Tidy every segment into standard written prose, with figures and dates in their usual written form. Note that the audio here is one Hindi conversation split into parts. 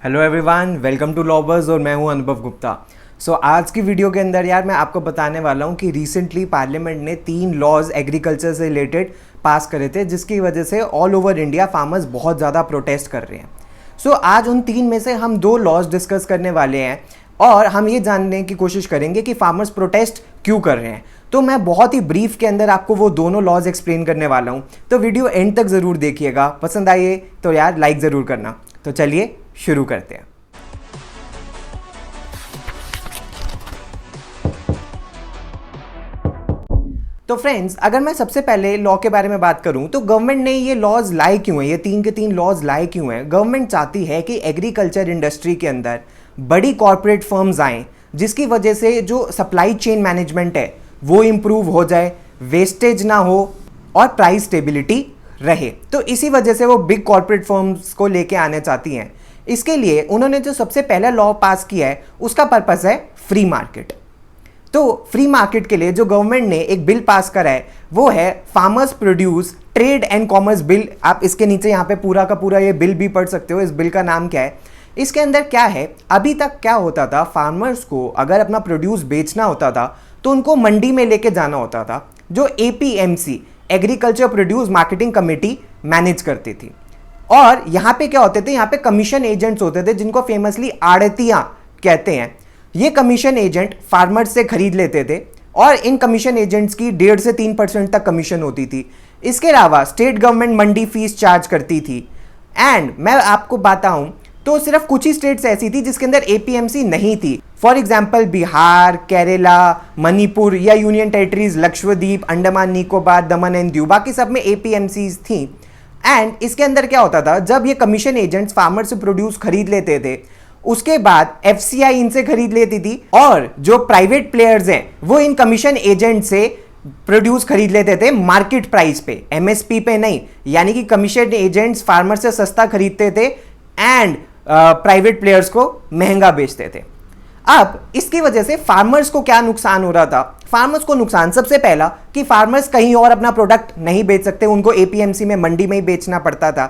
हेलो एवरीवन, वेलकम टू लॉबर्स और मैं हूं अनुभव गुप्ता। आज की वीडियो के अंदर यार मैं आपको बताने वाला हूं कि रिसेंटली पार्लियामेंट ने 3 लॉज एग्रीकल्चर से रिलेटेड पास करे थे, जिसकी वजह से ऑल ओवर इंडिया फार्मर्स बहुत ज़्यादा प्रोटेस्ट कर रहे हैं। आज उन 3 में से हम 2 लॉज डिस्कस करने वाले हैं और हम ये जानने की कोशिश करेंगे कि फार्मर्स प्रोटेस्ट क्यों कर रहे हैं। तो मैं बहुत ही ब्रीफ के अंदर आपको वो दोनों लॉज एक्सप्लेन करने वाला हूँ, तो वीडियो एंड तक ज़रूर देखिएगा। पसंद आइए तो यार लाइक ज़रूर करना। तो चलिए शुरू करते हैं। तो फ्रेंड्स, अगर मैं सबसे पहले लॉ के बारे में बात करूं तो गवर्नमेंट ने ये लॉज लाए क्यों हैं, ये 3 के 3 लॉज लाए क्यों हैं। गवर्नमेंट चाहती है कि एग्रीकल्चर इंडस्ट्री के अंदर बड़ी कॉर्पोरेट फर्म्स आएँ, जिसकी वजह से जो सप्लाई चेन मैनेजमेंट है वो इम्प्रूव हो जाए, वेस्टेज ना हो और प्राइस स्टेबिलिटी रहे। तो इसी वजह से वो बिग कॉर्पोरेट फर्म्स को लेके आने चाहती हैं। इसके लिए उन्होंने जो सबसे पहला लॉ पास किया है उसका पर्पस है फ्री मार्केट। तो फ्री मार्केट के लिए जो गवर्नमेंट ने एक बिल पास करा है वो है farmers produce trade and commerce bill. आप इसके नीचे यहाँ पे पूरा का पूरा ये बिल भी पढ़ सकते हो। इस बिल का नाम क्या है, इसके अंदर क्या है, अभी तक क्या होता था, फार्मर्स को अगर अपना प्रोड्यूस बेचना होता था तो उनको मंडी में लेके जाना होता था, जो APMC agriculture produce marketing committee manage करती थी। और यहाँ पे क्या होते थे, यहाँ पे कमीशन एजेंट्स होते थे जिनको फेमसली आड़तियाँ कहते हैं। ये कमीशन एजेंट फार्मर्स से खरीद लेते थे और इन कमीशन एजेंट्स की 1.5 से 3% तक कमीशन होती थी। इसके अलावा स्टेट गवर्नमेंट मंडी फीस चार्ज करती थी। एंड मैं आपको बताऊं तो सिर्फ कुछ ही स्टेट्स ऐसी थी जिसके अंदर APMC नहीं थी। फॉर एग्जाम्पल बिहार, केरला, मणिपुर या union territories Lakshadweep, Andaman Nicobar, Daman and Diu, बाकी सब में APMCs थी। एंड इसके अंदर क्या होता था, जब ये कमीशन एजेंट्स फार्मर से प्रोड्यूस खरीद लेते थे उसके बाद FCI इनसे खरीद लेती थी और जो प्राइवेट प्लेयर्स हैं वो इन कमीशन एजेंट से प्रोड्यूस खरीद लेते थे मार्केट प्राइस पे, MSP पे नहीं। यानी कि कमीशन एजेंट्स फार्मर से सस्ता खरीदते थे एंड प्राइवेट प्लेयर्स को महंगा बेचते थे। अब इसकी वजह से फार्मर्स को क्या नुकसान हो रहा था, फार्मर्स को नुकसान सबसे पहला कि फार्मर्स कहीं और अपना प्रोडक्ट नहीं बेच सकते, उनको APMC में मंडी में ही बेचना पड़ता था।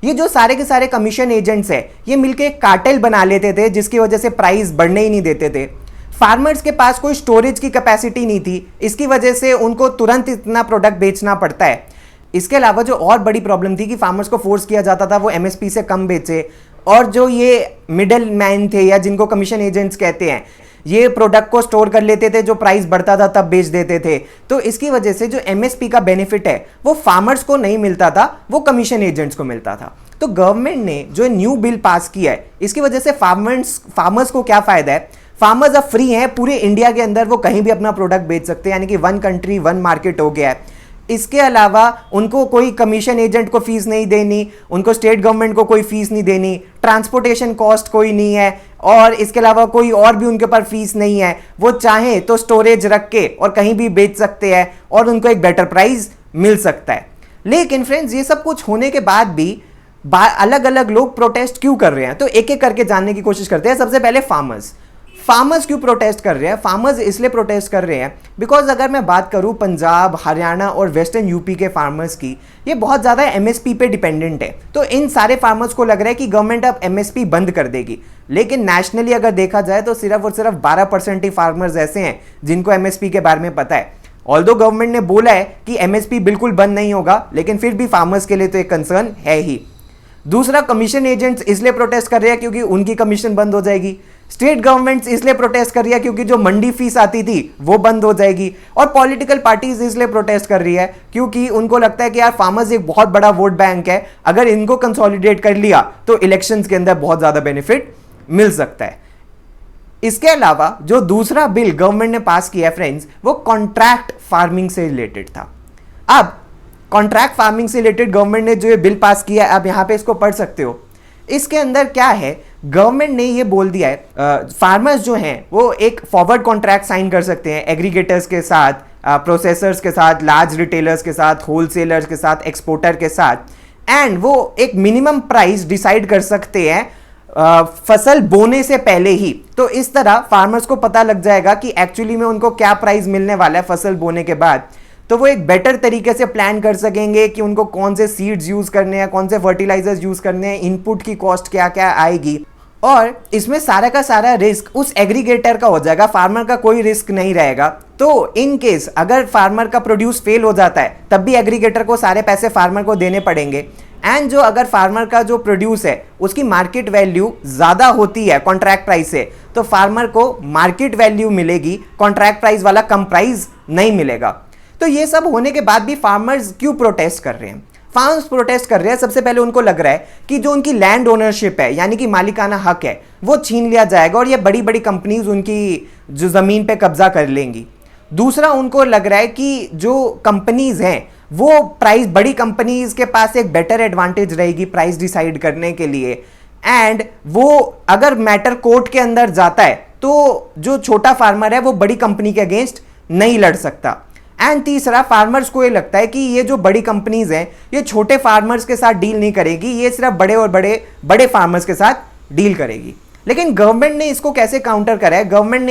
ये जो सारे के सारे कमीशन एजेंट्स हैं ये मिलके एक कार्टेल बना लेते थे, जिसकी वजह से प्राइस बढ़ने ही नहीं देते थे। फार्मर्स के पास कोई स्टोरेज की कैपेसिटी नहीं थी, इसकी वजह से उनको तुरंत इतना प्रोडक्ट बेचना पड़ता है। इसके अलावा जो और बड़ी प्रॉब्लम थी कि फार्मर्स को फोर्स किया जाता था वो MSP से कम बेचे, और जो ये मिडल मैन थे या जिनको कमीशन एजेंट्स कहते हैं, ये प्रोडक्ट को स्टोर कर लेते थे, जो प्राइस बढ़ता था तब बेच देते थे। तो इसकी वजह से जो MSP का बेनिफिट है वो फार्मर्स को नहीं मिलता था, वो कमीशन एजेंट्स को मिलता था। तो गवर्नमेंट ने जो न्यू बिल पास किया है इसकी वजह से फार्मर्स को क्या फायदा है, फार्मर्स अब फ्री हैं, पूरे इंडिया के अंदर वो कहीं भी अपना प्रोडक्ट बेच सकते हैं, यानी कि 1 कंट्री 1 मार्केट हो गया है। इसके अलावा उनको कोई कमीशन एजेंट को फीस नहीं देनी, उनको स्टेट गवर्नमेंट को कोई फीस नहीं देनी, ट्रांसपोर्टेशन कॉस्ट कोई नहीं है, और इसके अलावा कोई और भी उनके ऊपर फीस नहीं है। वो चाहें तो स्टोरेज रख के और कहीं भी बेच सकते हैं और उनको एक बेटर प्राइस मिल सकता है। लेकिन फ्रेंड्स, ये सब कुछ होने के बाद भी अलग अलग लोग प्रोटेस्ट क्यों कर रहे हैं, तो एक एक करके जानने की कोशिश करते हैं। सबसे पहले फार्मर्स क्यों प्रोटेस्ट कर रहे हैं। फार्मर्स इसलिए प्रोटेस्ट कर रहे हैं बिकॉज अगर मैं बात करूं पंजाब, हरियाणा और वेस्टर्न यूपी के फार्मर्स की, ये बहुत ज़्यादा MSP पे डिपेंडेंट है। तो इन सारे फार्मर्स को लग रहा है कि गवर्नमेंट अब MSP बंद कर देगी। लेकिन नेशनली अगर देखा जाए तो सिर्फ और सिर्फ 12% ही फार्मर्स ऐसे हैं जिनको MSP के बारे में पता है। ऑल्दो गवर्नमेंट ने बोला है कि MSP बिल्कुल बंद नहीं होगा, लेकिन फिर भी फार्मर्स के लिए तो एक कंसर्न है ही। दूसरा, कमीशन एजेंट्स इसलिए प्रोटेस्ट कर रहे हैं क्योंकि उनकी कमीशन बंद हो जाएगी। स्टेट गवर्नमेंट्स इसलिए प्रोटेस्ट कर रही है क्योंकि जो मंडी फीस आती थी वो बंद हो जाएगी। और पॉलिटिकल पार्टीज इसलिए प्रोटेस्ट कर रही है क्योंकि उनको लगता है कि यार फार्मर्स एक बहुत बड़ा वोट बैंक है, अगर इनको कंसोलिडेट कर लिया तो इलेक्शंस के अंदर बहुत ज्यादा बेनिफिट मिल सकता है। इसके अलावा जो दूसरा बिल गवर्नमेंट ने पास किया फ्रेंड्स, वो कॉन्ट्रैक्ट फार्मिंग से रिलेटेड था। अब कॉन्ट्रैक्ट फार्मिंग से रिलेटेड गवर्नमेंट ने जो ये बिल पास किया है, आप यहां पे इसको पढ़ सकते हो। इसके अंदर क्या है, गवर्नमेंट ने ये बोल दिया है फार्मर्स जो हैं वो एक फॉरवर्ड कॉन्ट्रैक्ट साइन कर सकते हैं एग्रीगेटर्स के साथ, प्रोसेसर्स के साथ, लार्ज रिटेलर्स के साथ, होलसेलर्स के साथ, एक्सपोर्टर के साथ, एंड वो एक मिनिमम प्राइस डिसाइड कर सकते हैं फसल बोने से पहले ही। तो इस तरह फार्मर्स को पता लग जाएगा कि एक्चुअली में उनको क्या प्राइस मिलने वाला है फसल बोने के बाद। तो वो एक बेटर तरीके से प्लान कर सकेंगे कि उनको कौन से सीड्स यूज करने हैं, कौन से फर्टिलाइजर्स यूज करने हैं, इनपुट की कॉस्ट क्या क्या आएगी। और इसमें सारा का सारा रिस्क उस एग्रीगेटर का हो जाएगा, फार्मर का कोई रिस्क नहीं रहेगा। तो इन केस अगर फार्मर का प्रोड्यूस फेल हो जाता है तब भी एग्रीगेटर को सारे पैसे फार्मर को देने पड़ेंगे। एंड जो अगर फार्मर का जो प्रोड्यूस है उसकी मार्केट वैल्यू ज़्यादा होती है कॉन्ट्रैक्ट प्राइस से, तो फार्मर को मार्केट वैल्यू मिलेगी, कॉन्ट्रैक्ट प्राइस वाला कम प्राइस नहीं मिलेगा। तो ये सब होने के बाद भी फार्मर्स क्यों प्रोटेस्ट कर रहे हैं? फार्मर्स प्रोटेस्ट कर रहे हैं, सबसे पहले उनको लग रहा है कि जो उनकी लैंड ओनरशिप है यानी कि मालिकाना हक है वो छीन लिया जाएगा और ये बड़ी बड़ी कंपनीज उनकी जो ज़मीन पे कब्जा कर लेंगी। दूसरा, उनको लग रहा है कि जो कंपनीज हैं वो प्राइस, बड़ी कंपनीज के पास एक बेटर एडवांटेज रहेगी प्राइस डिसाइड करने के लिए। एंड वो अगर मैटर कोर्ट के अंदर जाता है तो जो छोटा फार्मर है वो बड़ी कंपनी के अगेंस्ट नहीं लड़ सकता। एंड तीसरा, फार्मर्स को ये लगता है कि ये जो बड़ी कंपनीज हैं ये छोटे फार्मर्स के साथ डील नहीं करेगी, ये सिर्फ बड़े और बड़े फार्मर्स के साथ डील करेगी। लेकिन गवर्नमेंट ने इसको कैसे काउंटर करा है? गवर्नमेंट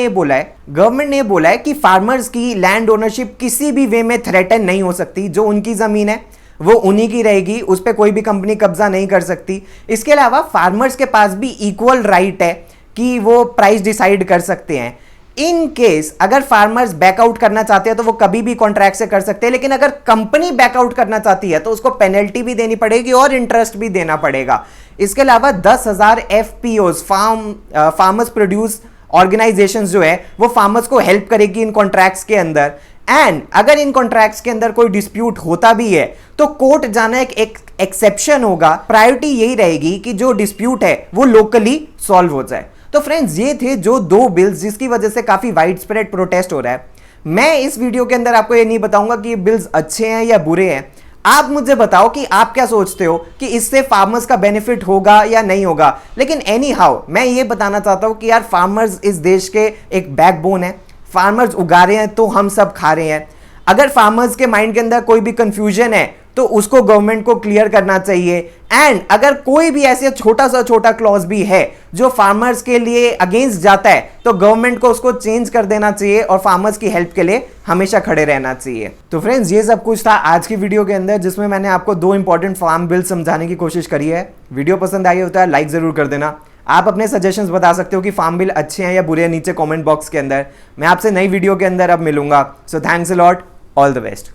ने बोला है कि फार्मर्स की लैंड ओनरशिप किसी भी वे में थ्रेटन नहीं हो सकती। जो उनकी जमीन है वो उन्हीं की रहेगी, उस पर कोई भी कंपनी कब्जा नहीं कर सकती। इसके अलावा फार्मर्स के पास भी इक्वल राइट है कि वो प्राइस डिसाइड कर सकते हैं। इन केस अगर फार्मर्स बैकआउट करना चाहते हैं तो वो कभी भी कॉन्ट्रैक्ट से कर सकते हैं, लेकिन अगर कंपनी बैकआउट करना चाहती है तो उसको पेनल्टी भी देनी पड़ेगी और इंटरेस्ट भी देना पड़ेगा। इसके अलावा 10,000 FPOs, फार्मर्स प्रोड्यूस ऑर्गेनाइजेशंस जो है वो फार्मर्स को हेल्प करेगी इन कॉन्ट्रैक्ट्स के अंदर। एंड अगर इन कॉन्ट्रैक्ट्स के अंदर कोई डिस्प्यूट होता भी है तो कोर्ट जाना एक एक्सेप्शन होगा। प्रायोरिटी यही रहेगी कि जो डिस्प्यूट है वो लोकली सॉल्व हो जाए। तो फ्रेंड्स, ये थे जो 2 बिल्स जिसकी वजह से काफी वाइड स्प्रेड प्रोटेस्ट हो रहा है। मैं इस वीडियो के अंदर आपको ये नहीं बताऊंगा कि ये बिल्स अच्छे हैं या बुरे हैं। आप मुझे बताओ कि आप क्या सोचते हो कि इससे फार्मर्स का बेनिफिट होगा या नहीं होगा। लेकिन एनी हाउ मैं ये बताना चाहता हूं कि यार फार्मर्स इस देश के एक बैकबोन है। फार्मर्स उगा रहे हैं तो हम सब खा रहे हैं। अगर फार्मर्स के माइंड के अंदर कोई भी कंफ्यूजन है तो उसको गवर्नमेंट को क्लियर करना चाहिए। एंड अगर कोई भी ऐसे छोटा सा छोटा क्लॉज भी है जो फार्मर्स के लिए अगेंस्ट जाता है तो गवर्नमेंट को उसको चेंज कर देना चाहिए और फार्मर्स की हेल्प के लिए हमेशा खड़े रहना चाहिए। तो फ्रेंड्स, ये सब कुछ था आज की वीडियो के अंदर जिसमें मैंने आपको 2 इंपॉर्टेंट फार्म बिल समझाने की कोशिश करी है। वीडियो पसंद आई होता है लाइक जरूर कर देना। आप अपने सजेशंस बता सकते हो कि फार्म बिल अच्छे हैं या बुरे हैं नीचे कमेंट बॉक्स के अंदर। मैं आपसे नई वीडियो के अंदर अब मिलूंगा। So thanks a lot, all the best.